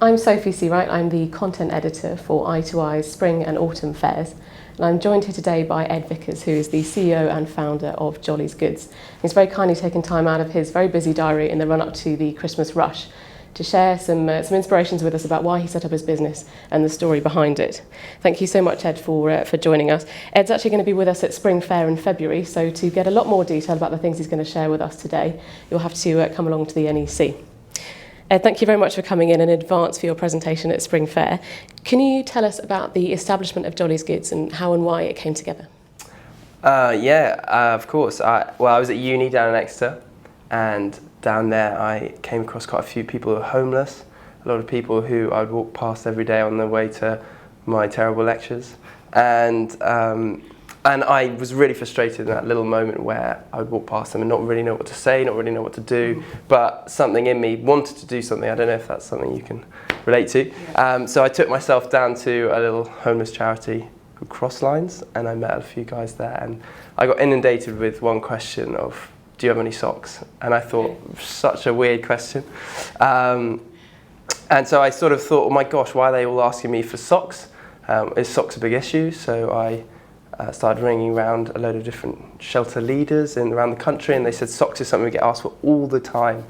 I'm Sophie Seawright. I'm the content editor for Eye2Eye's Spring and Autumn Fairs. And I'm joined here today by Ed Vickers, who is the CEO and founder of Jollies Goods. He's very kindly taken time out of his very busy diary in the run-up to the Christmas rush to share some inspirations with us about why he set up his business and the story behind it. Thank you so much, Ed, for joining us. Ed's actually going to be with us at Spring Fair in February, so to get a lot more detail about the things he's going to share with us today, you'll have to come along to the NEC. Ed, thank you very much for coming in advance for your presentation at Spring Fair. Can you tell us about the establishment of Jollies Goods and how and why it came together? Of course. I was at uni down in Exeter, and down there I came across quite a few people who were homeless, a lot of people who I'd walk past every day on their way to my terrible lectures. And I was really frustrated in that little moment where I would walk past them and not really know what to say, not really know what to do, but something in me wanted to do something. I don't know if that's something you can relate to. So I took myself down to a little homeless charity called Crosslines, and I met a few guys there, and I got inundated with one question of, do you have any socks? And I thought, such a weird question. And so I sort of thought, oh my gosh, why are they all asking me for socks? Is socks a big issue? So I started ringing around a load of different shelter leaders around the country, and they said socks is something we get asked for all the time,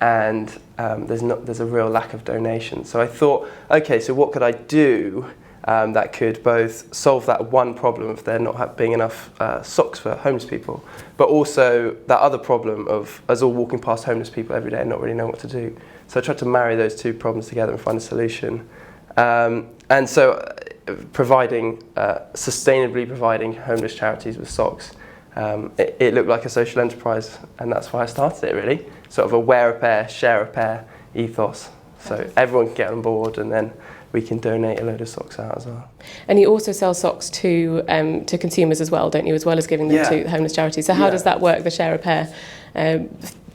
and there's a real lack of donations. So I thought, okay, so what could I do that could both solve that one problem of there not being enough socks for homeless people, but also that other problem of us all walking past homeless people every day and not really knowing what to do. So I tried to marry those two problems together and find a solution. And so sustainably providing homeless charities with socks, it looked like a social enterprise, and that's why I started it, really. Sort of a wear a pair, share a pair ethos. So everyone can get on board, and then we can donate a load of socks out as well. And you also sell socks to consumers as well, don't you, as well as giving them to homeless charities. So how does that work, the share a pair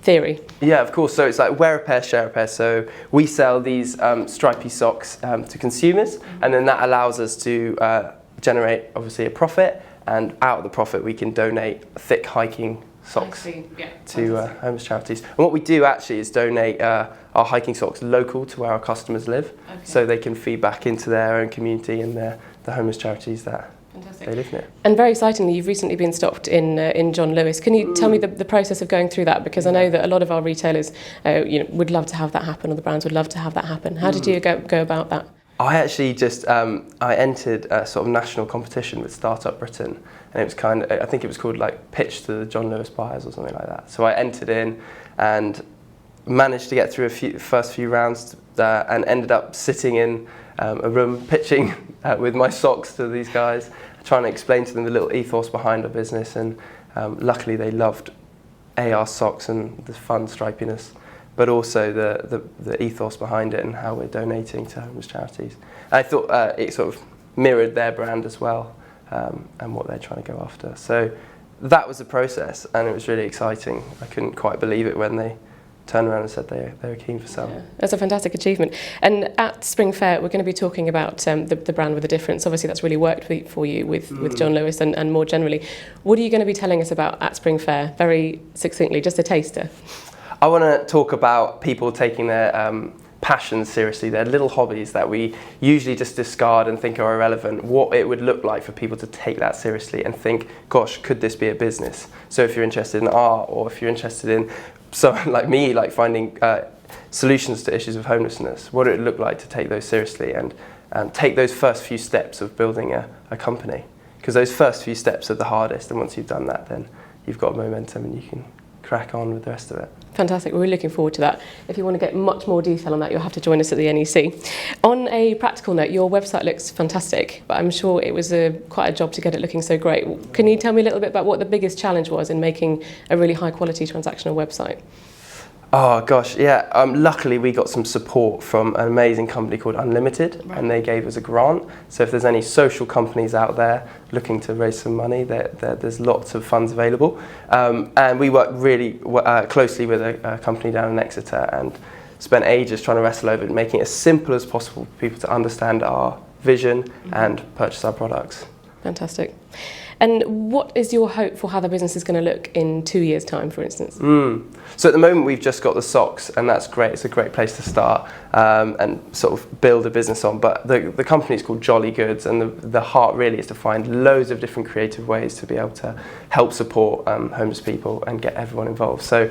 theory? Yeah, of course. So it's like wear a pair, share a pair. So we sell these stripy socks to consumers, and then that allows us to generate, obviously, a profit, and out of the profit we can donate thick hiking socks to homeless charities. And what we do actually is donate our hiking socks local to where our customers live, so they can feed back into their own community and the homeless charities that they live near. And very excitingly, you've recently been stocked in John Lewis. Can you tell me the process of going through that? Because I know that a lot of our retailers would love to have that happen, or the brands would love to have that happen. How did you go about that? I actually just I entered a sort of national competition with Startup Britain, and it was I think it was called like Pitch to the John Lewis buyers or something like that. So I entered in and managed to get through first few rounds and ended up sitting in a room pitching with my socks to these guys, trying to explain to them the little ethos behind our business, and luckily they loved our socks and the fun stripiness, but also the ethos behind it and how we're donating to homeless charities. And I thought it sort of mirrored their brand as well, and what they're trying to go after. So that was the process, and it was really exciting. I couldn't quite believe it when they turned around and said they were keen for some. That's a fantastic achievement. And at Spring Fair, we're going to be talking about the brand with a difference. Obviously, that's really worked for you with John Lewis and more generally. What are you going to be telling us about at Spring Fair? Very succinctly, just a taster. I want to talk about people taking their passions seriously, their little hobbies that we usually just discard and think are irrelevant, what it would look like for people to take that seriously and think, gosh, could this be a business? So if you're interested in art, or if you're interested in someone like me, like finding solutions to issues of homelessness, what would it look like to take those seriously and take those first few steps of building a company? Because those first few steps are the hardest, and once you've done that, then you've got momentum and you can crack on with the rest of it. Fantastic. We're really looking forward to that. If you want to get much more detail on that, you'll have to join us at the NEC. On a practical note, your website looks fantastic, but I'm sure it was quite a job to get it looking so great. Can you tell me a little bit about what the biggest challenge was in making a really high quality transactional website? Oh gosh, yeah. Luckily we got some support from an amazing company called Unlimited, and they gave us a grant. So if there's any social companies out there looking to raise some money, there's lots of funds available. And we worked really closely with a company down in Exeter and spent ages trying to wrestle over it, making it as simple as possible for people to understand our vision and purchase our products. Fantastic. And what is your hope for how the business is going to look in 2 years' time, for instance? So at the moment we've just got the socks, and that's great. It's a great place to start and sort of build a business on. But the company is called Jolly Goods, and the heart really is to find loads of different creative ways to be able to help support homeless people and get everyone involved. So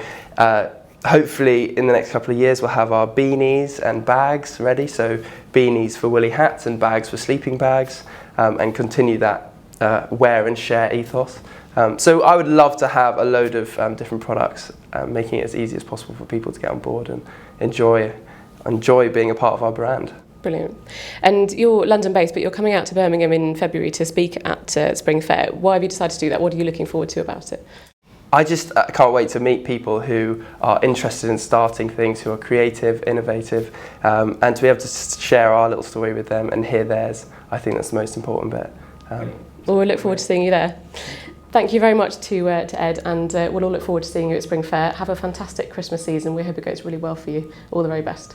hopefully in the next couple of years we'll have our beanies and bags ready. So beanies for woolly hats and bags for sleeping bags, and continue that wear and share ethos. So I would love to have a load of different products, making it as easy as possible for people to get on board and enjoy being a part of our brand. Brilliant. And you're London-based, but you're coming out to Birmingham in February to speak at Spring Fair. Why have you decided to do that? What are you looking forward to about it? I just can't wait to meet people who are interested in starting things, who are creative, innovative, and to be able to share our little story with them and hear theirs. I think that's the most important bit. Well, we look forward to seeing you there. Thank you very much to Ed, and we'll all look forward to seeing you at Spring Fair. Have a fantastic Christmas season. We hope it goes really well for you. All the very best.